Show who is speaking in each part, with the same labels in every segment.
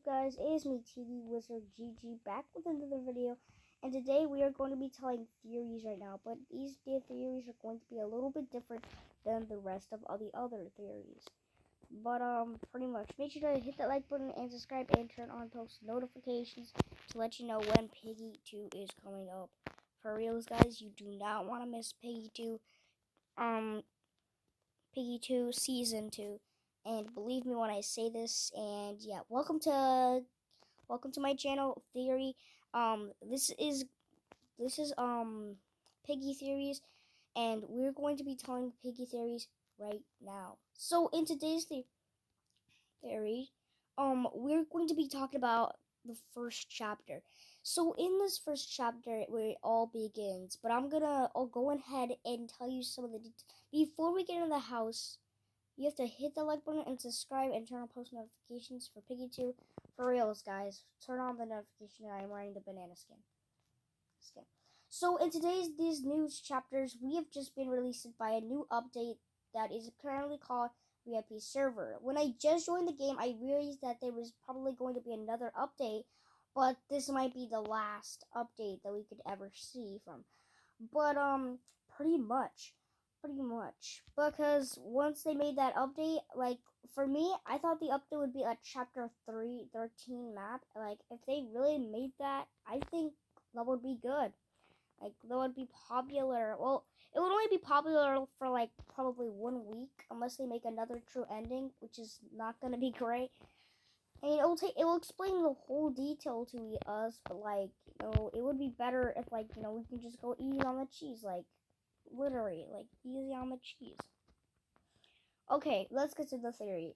Speaker 1: guys, it is me, TV Wizard GG, back with another video, and today we are going to be telling theories right now, but these theories are going to be a little bit different than the rest of all the other theories. But pretty much, make sure to hit that like button and subscribe and turn on post notifications to let you know when Peggy 2 is coming up. For reals, guys, you do not want to miss Peggy 2, Peggy 2 Season 2. And believe me when I say this, and yeah, welcome to my channel, Theory. This is Piggy Theories, and we're going to be telling Piggy Theories right now. So in today's theory, we're going to be talking about the first chapter. So in this first chapter, where it all begins, but I'll go ahead and tell you some of the details. Before we get in the house, you have to hit the like button and subscribe and turn on post notifications for Piggy 2. For reals, guys. Turn on the notification that I'm wearing the banana skin. So in these news chapters, we have just been released by a new update that is currently called VIP Server. When I just joined the game, I realized that there was probably going to be another update, but this might be the last update that we could ever see from. But pretty much, because once they made that update, like for me, I thought the update would be a chapter 313 map. Like if they really made that, I think that would be good. Like that would be popular. Well, it would only be popular for like probably 1 week unless they make another true ending, which is not gonna be great. And it will explain the whole detail to us, but like, it would be better if like, we can just go easy on the cheese, like literally, like easy on the cheese. Okay, let's get to the theory.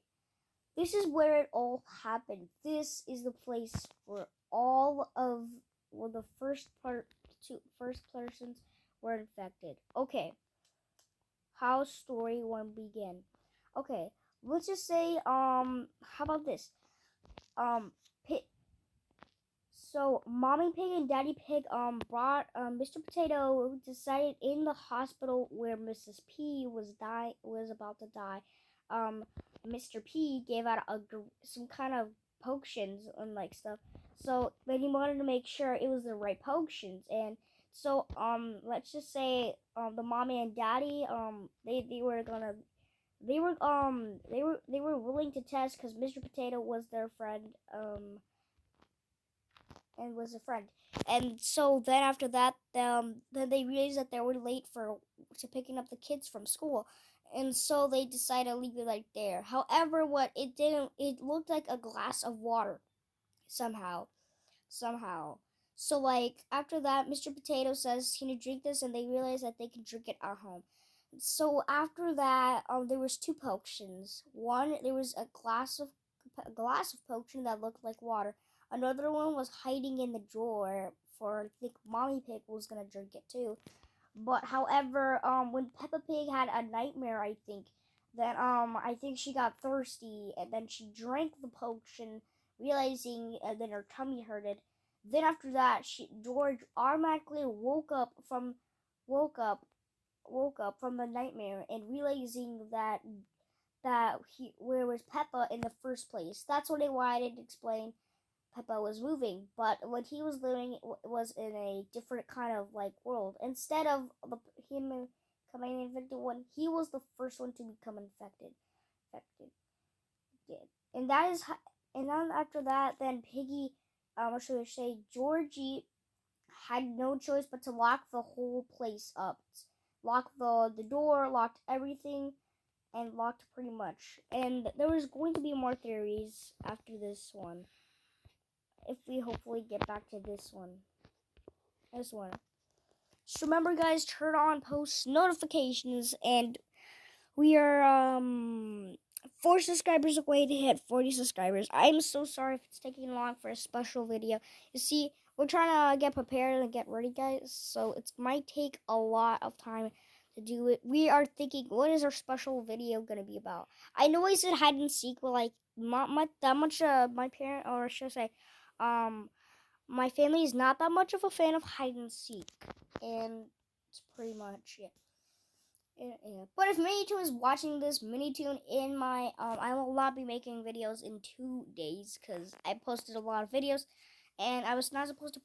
Speaker 1: This is where it all happened. This is the place where all of the first persons were infected. Okay, how story 1 begin? Okay, let's just say how about this? So Mommy Pig and Daddy Pig brought Mr. Potato, decided in the hospital where Mrs. P was about to die. Mr. P gave out some kind of potions and like stuff. So then he wanted to make sure it was the right potions, and so let's just say the mommy and daddy they were willing to test because Mr. Potato was their friend and was a friend. And so then after that, then they realized that they were late to picking up the kids from school. And so they decided to leave it right there. However, it looked like a glass of water somehow. So like after that, Mr. Potato says, "Can you drink this?" And they realize that they can drink it at home. So after that, there was 2 potions. One, there was a glass of potion that looked like water. Another one was hiding in the drawer for I think Mommy Pig was gonna drink it too. But however, when Peppa Pig had a nightmare, I think, then I think she got thirsty and then she drank the potion, realizing and then her tummy hurted. Then after that, George automatically woke up from the nightmare and realizing that where was Peppa in the first place. That's why I didn't explain Peppa was moving, but what he was living was in a different kind of like world. Instead of him becoming infected one, he was the first one to become infected. And that is, and then after that, then Piggy, what should I say? Georgie had no choice but to lock the whole place up, lock the door, locked everything, and locked pretty much. And there was going to be more theories after this one, if we hopefully get back to this one. Just remember, guys, turn on post notifications, and we are 4 subscribers away to hit 40 subscribers. I'm so sorry if it's taking long for a special video. You see, we're trying to get prepared and get ready, guys, so it might take a lot of time to do it. We are thinking, what is our special video gonna be about? I know I said hide and seek, but like not that much. My parent, or should I say, my family is not that much of a fan of hide and seek, and it's pretty much it. Yeah. But if Minitoon is watching this, Minitoon in my I will not be making videos in 2 days because I posted a lot of videos, and I was not supposed to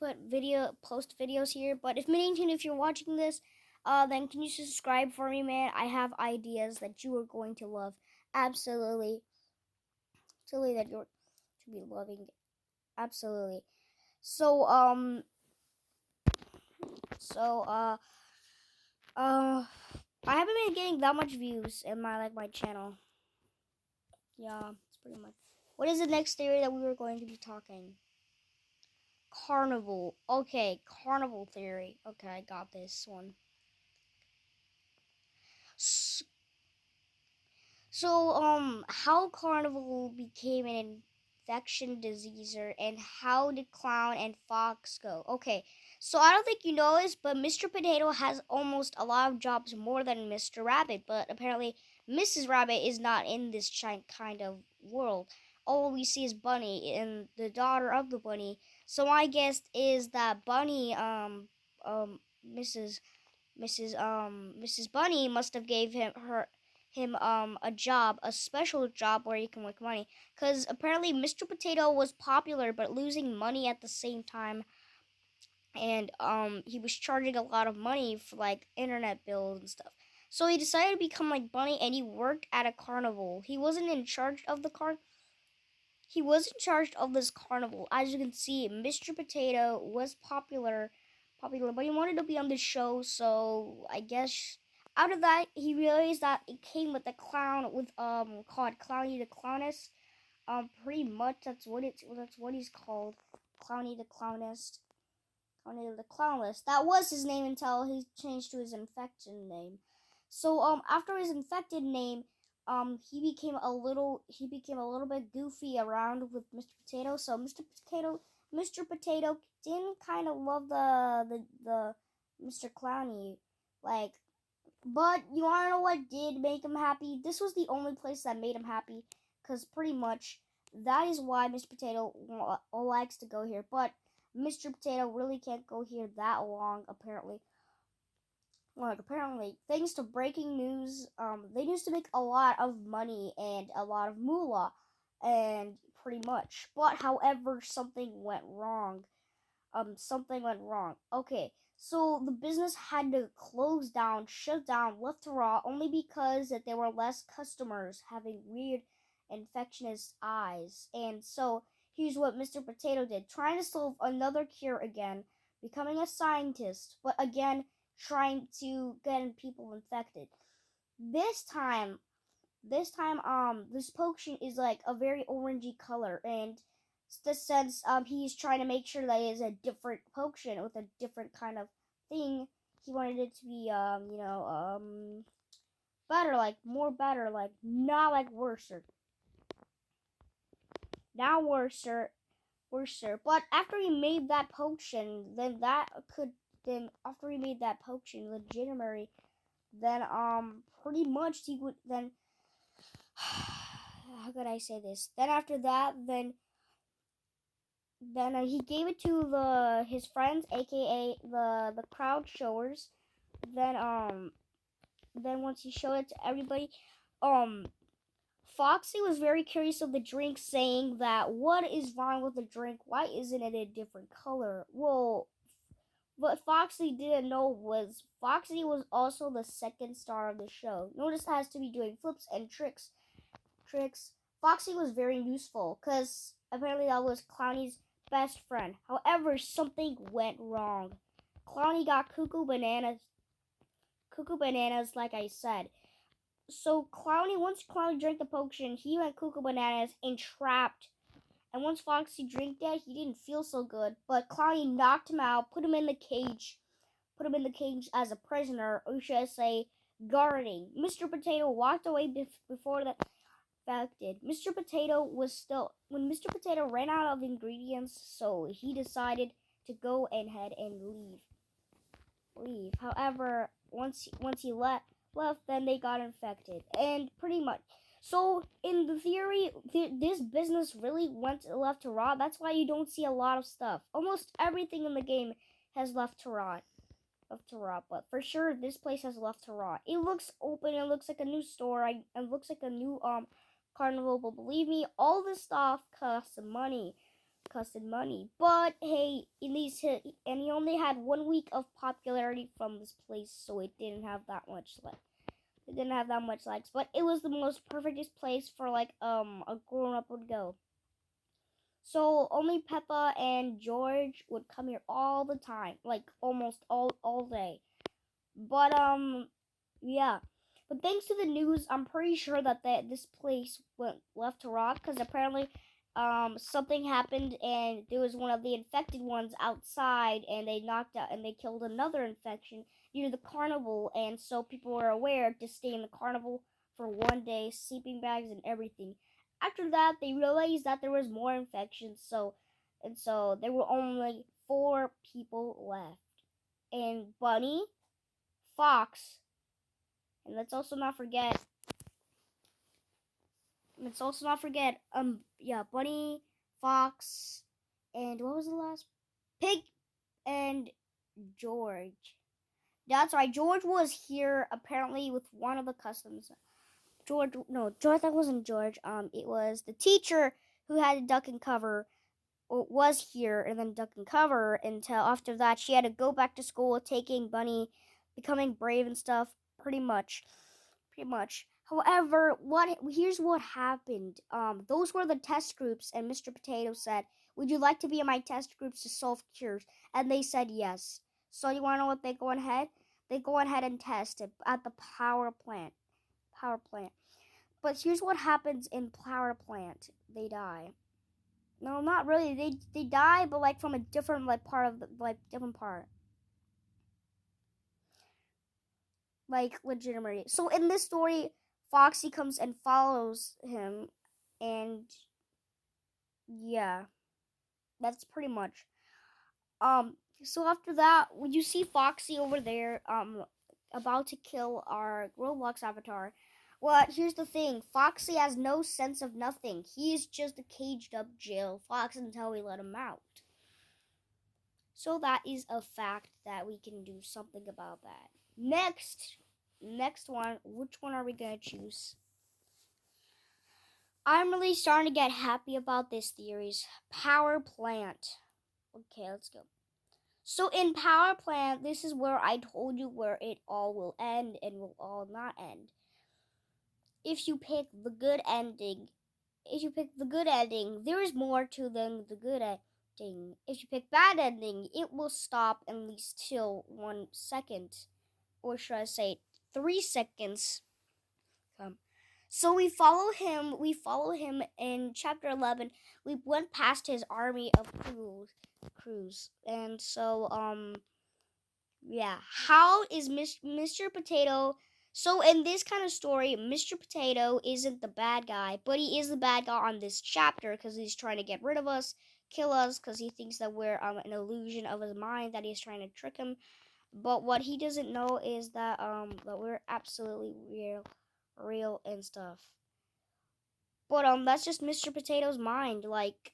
Speaker 1: post videos here. But if Minitoon, if you're watching this, then can you subscribe for me, man? I have ideas that you are going to love, absolutely, absolutely that you're to be loving, absolutely. So so I haven't been getting that much views in my channel. Yeah, it's pretty much. What is the next theory that we were going to be talking? Carnival. Okay, carnival theory. Okay, I got this one. So, how carnival became an infection diseaser and how did clown and fox go? Okay, so I don't think you know this, but Mr. Potato has almost a lot of jobs more than Mr. Rabbit, but apparently Mrs. Rabbit is not in this kind of world. All we see is Bunny and the daughter of the bunny. So my guess is that Bunny, um, Mrs. Mrs. Bunny must have gave him a job, a special job where he can make money. Cause apparently Mr. Potato was popular but losing money at the same time, and he was charging a lot of money for like internet bills and stuff. So he decided to become like Bunny, and he worked at a carnival. He wasn't in charge of the car. He was in charge of this carnival. As you can see, Mr. Potato was popular, but he wanted to be on the show. So I guess out of that, he realized that it came with a clown with called Clowny the Clownist. Pretty much that's what he's called, Clowny the Clownist. Clowny the Clownist. That was his name until he changed to his infected name. So after his infected name, he became a little bit goofy around with Mr. Potato. So Mr. Potato didn't kind of love the Mr. Clowny, like. But you wanna know what did make him happy? This was the only place that made him happy, cause pretty much that is why Mr. Potato likes to go here. But Mr. Potato really can't go here that long, apparently. Like, apparently, thanks to breaking news, they used to make a lot of money and a lot of moolah, and pretty much. But, however, something went wrong. Something went wrong. Okay, so the business had to close down, shut down, left to raw, only because that there were less customers having weird infectious eyes. And so, here's what Mr. Potato did. Trying to solve another cure again, becoming a scientist, but again, trying to get people infected. This time, this potion is like a very orangey color, and the sense he's trying to make sure that it is a different potion with a different kind of thing. He wanted it to be better, like more better, like not like worser. Now worser. But after he made that potion, then after he made that potion legitimately, then pretty much he would then how could I say this? Then after that, then he gave it to his friends, aka the crowd showers. Then once he showed it to everybody, um Foxy was very curious of the drink, saying that what is wrong with the drink? Why isn't it a different color? Well, what Foxy didn't know was Foxy was also the second star of the show. Notice has to be doing flips and tricks. Foxy was very useful because apparently that was Clowny's best friend. However, something went wrong. Clowny got cuckoo bananas, like I said. So once Clowny drank the potion, he went cuckoo bananas and trapped. And once Foxy drank that, he didn't feel so good. But Clowny knocked him out, put him in the cage. Put him in the cage as a prisoner, or should I say, guarding. Mr. Potato walked away before the affected. Mr. Potato was still when Mr. Potato ran out of ingredients, so he decided to go ahead and leave. However, once he left, then they got infected, and pretty much. So in the theory, this business really went left to rot. That's why you don't see a lot of stuff. Almost everything in the game has left to rot. left to rot. But for sure, this place has left to rot. It looks open. It looks like a new store. It looks like a new carnival. But believe me, all this stuff costs money. Costed money. But hey, and he only had 1 week of popularity from this place, so it didn't have that much like. It didn't have that much likes, but it was the most perfectest place for like a grown up would go. So only Peppa and George would come here all the time, like almost all day. But yeah. But thanks to the news, I'm pretty sure that this place went left to rot because apparently something happened and there was one of the infected ones outside and they knocked out and they killed another infection near the carnival, and so people were aware to stay in the carnival for 1 day, sleeping bags and everything. After that, they realized that there was more infections, so there were only 4 people left. And Bunny, Fox, and let's also not forget, Bunny, Fox, and what was the last? Pig and George. That's right. George was here apparently with one of the customs. George, no, George. That wasn't George. It was the teacher who had to duck and cover. Was here and then duck and cover until after that she had to go back to school, taking Bunny, becoming brave and stuff. Pretty much. However, here's what happened. Those were the test groups, and Mr. Potato said, "Would you like to be in my test groups to solve cures?" And they said yes. So you want to know what they go ahead? They go ahead and test it at the power plant. But here's what happens in power plant. They die. No, not really. They die, but like from a different part of the different part. Like legitimately. So in this story, Foxy comes and follows him, and yeah, that's pretty much. So after that, when you see Foxy over there, about to kill our Roblox avatar, well, here's the thing: Foxy has no sense of nothing. He is just a caged up jail fox until we let him out. So that is a fact that we can do something about that. Next one, which one are we gonna choose? I'm really starting to get happy about this theories. Power plant. Okay, let's go. So in power plant, this is where I told you where it all will end and will all not end. If you pick the good ending, there is more to than the good ending. If you pick bad ending, it will stop at least till 1 second, or should I say 3 seconds. So we follow him in chapter 11. We went past his army of crews. And so yeah, how is Mr. Potato? So in this kind of story, Mr. Potato isn't the bad guy, but he is the bad guy on this chapter because he's trying to get rid of us, kill us, because he thinks that we're an illusion of his mind, that he's trying to trick him. But what he doesn't know is that that we're absolutely real and stuff. But that's just Mr. Potato's mind. Like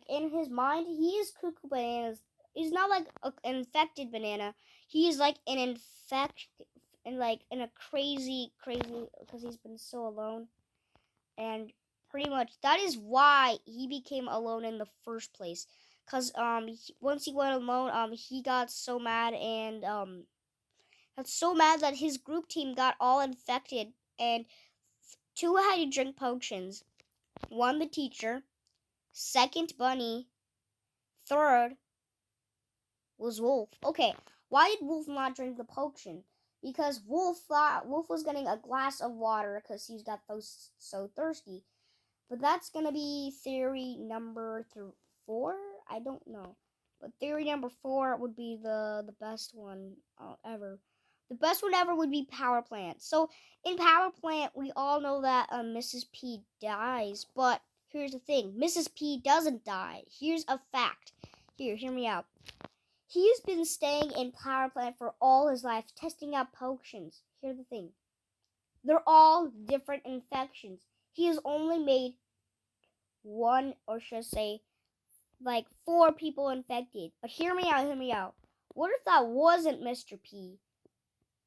Speaker 1: in his mind, he is cuckoo bananas. He's not like an infected banana. He is like an in a crazy because he's been so alone, and pretty much that is why he became alone in the first place. Cause once he went alone, he got so mad and got so mad that his group team got all infected, and 2 had to drink potions. 1, the teacher. 2nd, Bunny. 3rd was Wolf. Okay, why did Wolf not drink the potion? Because Wolf thought Wolf was getting a glass of water because he's got so thirsty. But that's gonna be theory number 4. I don't know, but theory number 4 would be the best one ever. The best one ever would be power plant. So in power plant, we all know that Mrs. P dies, but here's the thing: Mrs. P doesn't die. Here's a fact. Hear me out. He's been staying in power plant for all his life, testing out potions. Here's the thing: they're all different infections. He has only made 1, or should I say, like 4 people infected. But hear me out. What if that wasn't Mr. P,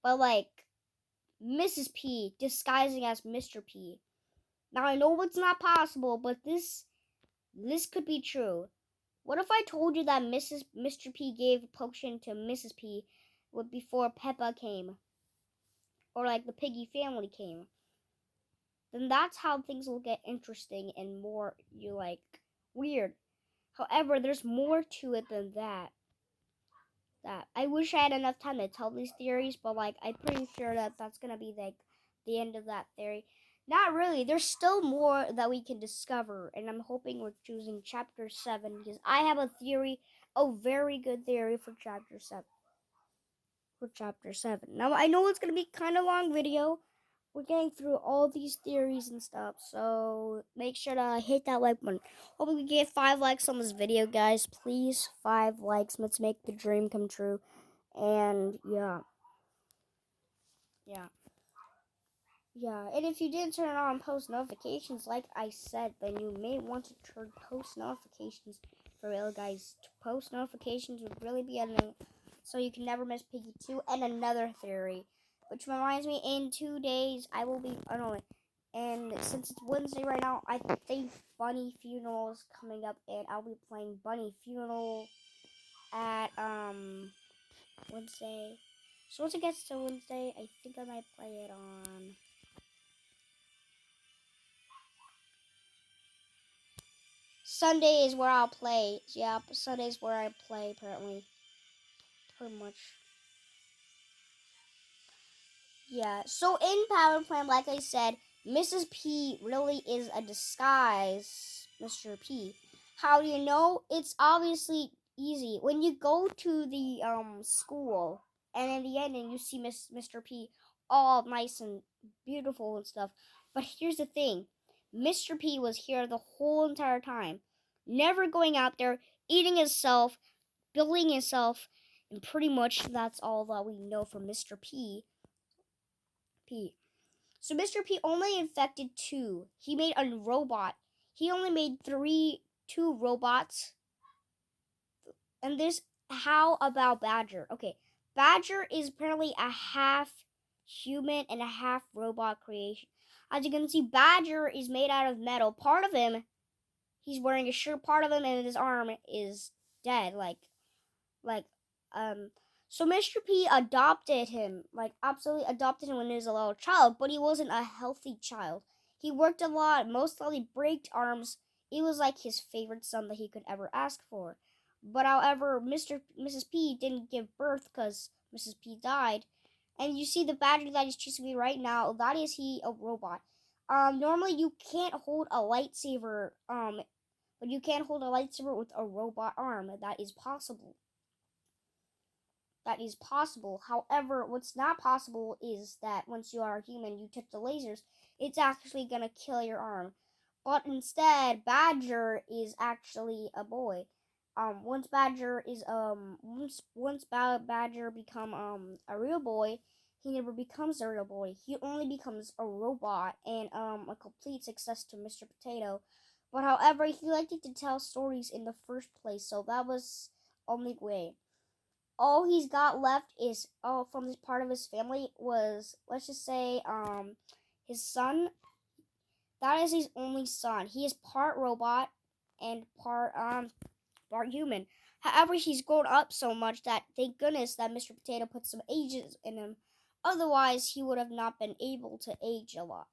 Speaker 1: but like Mrs. P disguising as Mr. P? Now I know it's not possible, but this could be true. What if I told you that Mr. P gave a potion to Mrs. P before Peppa came, or like the Piggy family came? Then that's how things will get interesting and more weird. However, there's more to it than that. I wish I had enough time to tell these theories, but like I'm pretty sure that that's gonna be like the end of that theory. Not really. There's still more that we can discover, and I'm hoping we're choosing chapter 7 because I have a theory, a very good theory for chapter 7. Now I know it's gonna be kind of long video. We're getting through all these theories and stuff, so make sure to hit that like button. Hoping we get 5 likes on this video, guys. Please, 5 likes. Let's make the dream come true. And yeah. And if you didn't turn on post notifications, like I said, then you may want to turn post notifications for real, guys. Post notifications would really be so you can never miss Piggy 2 and another theory. Which reminds me, in 2 days, I will be, and since it's Wednesday right now, I think Bunny Funeral is coming up, and I'll be playing Bunny Funeral at, Wednesday. So once it gets to Wednesday, I think I might play it on Sunday is where I'll play. Yeah, Sunday's where I play, apparently. Pretty much. Yeah, so in Power Plant, like I said, Mrs. P really is a disguise, Mr. P. How do you know? It's obviously easy. When you go to the school, and in the ending, you see Mr. P all nice and beautiful and stuff. But here's the thing. Mr. P was here the whole entire time. Never going out there, eating himself, building himself, and pretty much that's all that we know from Mr. P. So Mr. P only infected 2. He made a robot. He only made 2 robots. And how about Badger? Okay, Badger is apparently a half human and a half robot creation. As you can see, Badger is made out of metal. Part of him, he's wearing a shirt. Part of him and his arm is dead. Like so Mr. P adopted him, absolutely adopted him when he was a little child, but he wasn't a healthy child. He worked a lot, most likely breaked arms. It was like his favorite son that he could ever ask for. But however, Mrs. P didn't give birth because Mrs. P died. And you see the badger that is chasing me right now, that is a robot. Normally you can't hold a lightsaber, but you can't hold a lightsaber with a robot arm. That is possible. However, what's not possible is that once you are a human, you touch the lasers, it's actually gonna kill your arm. But instead, Badger is actually a boy. Once Badger become a real boy, he never becomes a real boy. He only becomes a robot and a complete success to Mr. Potato. But however, he liked to tell stories in the first place, so that was only way. All he's got left is from this part of his family was, let's just say, his son. That is his only son. He is part robot and part human. However, he's grown up so much that thank goodness that Mr. Potato put some ages in him. Otherwise, he would have not been able to age a lot.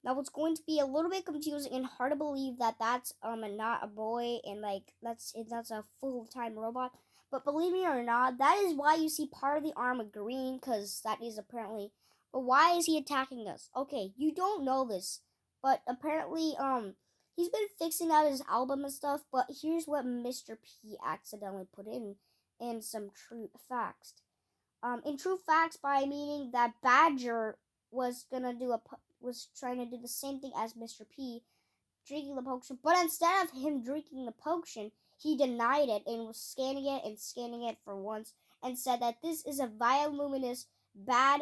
Speaker 1: Now it's going to be a little bit confusing and hard to believe that that's not a boy and that's a full-time robot. But believe me or not, that is why you see part of the arm green, because that is apparently. But why is he attacking us? Okay, you don't know this, but apparently he's been fixing out his album and stuff. But here's what Mr. P accidentally put in some true facts. In true facts, by meaning that Badger was trying to do the same thing as Mr. P, drinking the potion, but instead of him drinking the potion, he denied it and was scanning it for once and said that this is a bioluminescent bad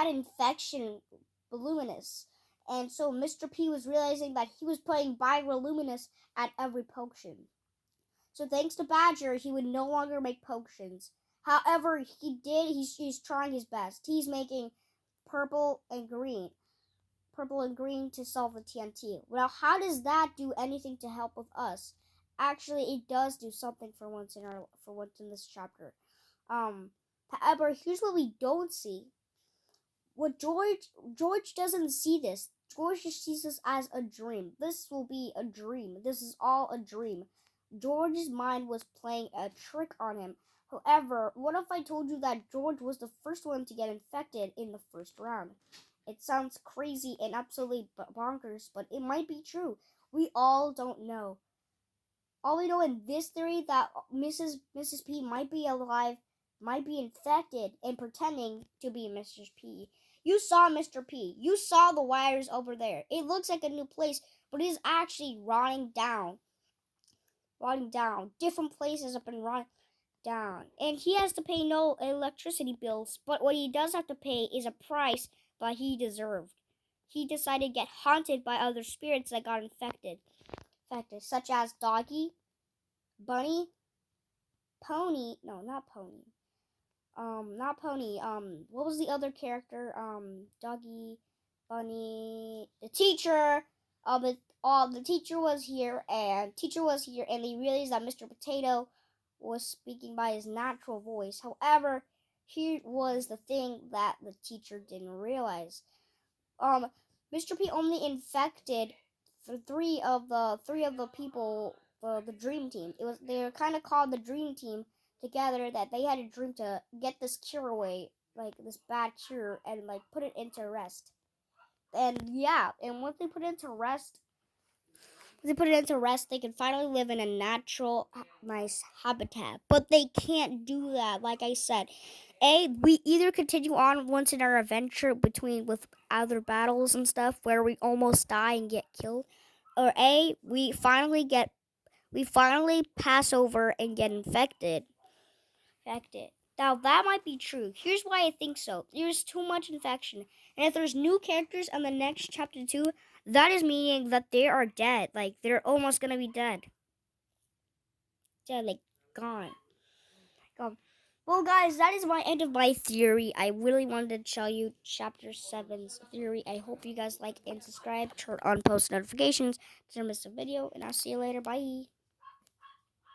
Speaker 1: infection voluminous. And so Mr. P was realizing that he was putting bioluminescent at every potion. So thanks to Badger, he would no longer make potions. However, he's trying his best. He's making purple and green. Purple and green to solve the TNT. Well, how does that do anything to help with us? Actually, it does do something for once in this chapter. However, here's what we don't see. What George doesn't see this. George just sees this as a dream. This will be a dream. This is all a dream. George's mind was playing a trick on him. However, what if I told you that George was the first one to get infected in the first round? It sounds crazy and absolutely bonkers, but it might be true. We all don't know. All we know in this theory that Mrs. P might be alive, might be infected, and pretending to be Mrs. P. You saw Mr. P. You saw the wires over there. It looks like a new place, but it is actually rotting down. Rotting down. Different places have been rotting down. And he has to pay no electricity bills, but what he does have to pay is a price that he deserved. He decided to get haunted by other spirits that got infected, such as Doggy, Bunny, Pony. No, not Pony. Not Pony. What was the other character? Doggy, Bunny, the teacher. The teacher was here, and they realized that Mr. Potato was speaking by his natural voice. However, here was the thing that the teacher didn't realize. Mr. P only infected for three of the people, the dream team. They were kind of called the dream team together, that they had a dream to get this cure away, like this bad cure, and like put it into rest. And yeah, and once they put it into rest, they can finally live in a natural, nice habitat. But they can't do that, like I said. We either continue on once in our adventure with other battles and stuff where we almost die and get killed, or we finally pass over and get infected. Now that might be true. Here's why I think so. There's too much infection, and if there's new characters in the next chapter 2, that is meaning that they are dead. Like they're almost gonna be dead. Like gone. Well, guys, that is my end of my theory. I really wanted to tell you chapter 7's theory. I hope you guys like and subscribe. Turn on post notifications to miss a video, and I'll see you later. Bye.